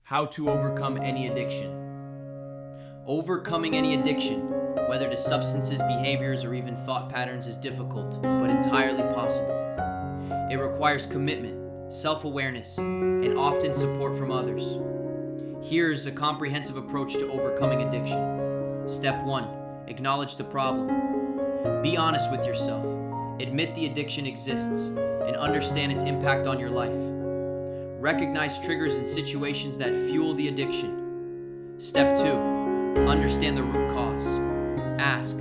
How to overcome any addiction. Overcoming any addiction, whether to substances, behaviors, or even thought patterns, is difficult, but entirely possible. It requires commitment, self-awareness, and often support from others. Here's a comprehensive approach to overcoming addiction. Step 1. Acknowledge the problem. Be honest with yourself. Admit the addiction exists, and understand its impact on your life. Recognize triggers and situations that fuel the addiction. Step 2. Understand the root cause. Ask,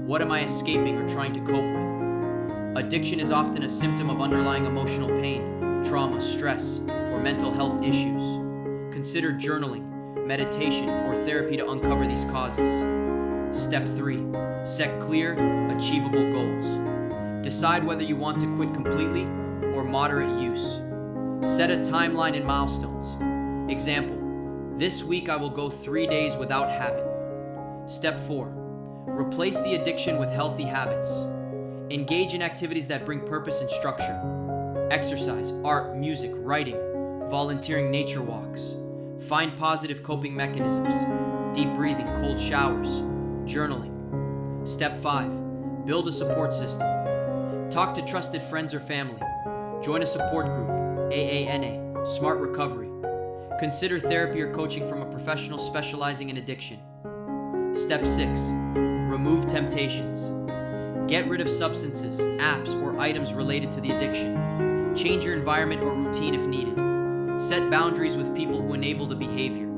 what am I escaping or trying to cope with? Addiction is often a symptom of underlying emotional pain, trauma, stress, or mental health issues. Consider journaling, meditation, or therapy to uncover these causes. Step 3. Set clear, achievable goals. Decide whether you want to quit completely or moderate use. Set a timeline and milestones. Example, this week I will go 3 days without habit. Step 4. Replace the addiction with healthy habits. Engage in activities that bring purpose and structure. Exercise, art, music, writing, volunteering, nature walks. Find positive coping mechanisms. Deep breathing, cold showers, journaling. Step 5. Build a support system. Talk to trusted friends or family. Join a support group, AANA, Smart Recovery. Consider therapy or coaching from a professional specializing in addiction. Step 6. Remove temptations. Get rid of substances, apps, or items related to the addiction. Change your environment or routine if needed. Set boundaries with people who enable the behavior.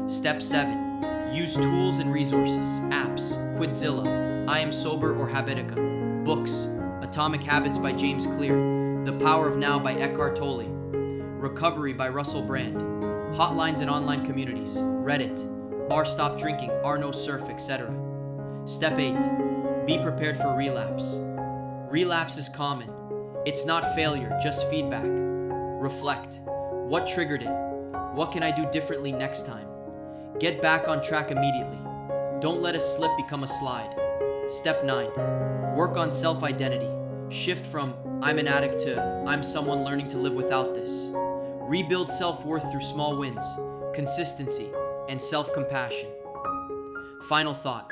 Step 7. Use tools and resources, apps, Quizilla, I Am Sober or Habitica, books, Atomic Habits by James Clear, The Power of Now by Eckhart Tolle, Recovery by Russell Brand, hotlines and online communities, Reddit, R-Stop Drinking, R-No Surf, etc. Step 8. Be prepared for relapse. Relapse is common. It's not failure, just feedback. Reflect. What triggered it? What can I do differently next time? Get back on track immediately. Don't let a slip become a slide. Step 9. Work on self-identity. Shift from I'm an addict to I'm someone learning to live without this. Rebuild self-worth through small wins, consistency, and self-compassion. Final thought.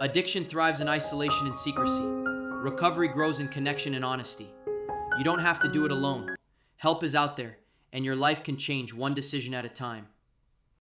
Addiction thrives in isolation and secrecy. Recovery grows in connection and honesty. You don't have to do it alone. Help is out there, and your life can change one decision at a time.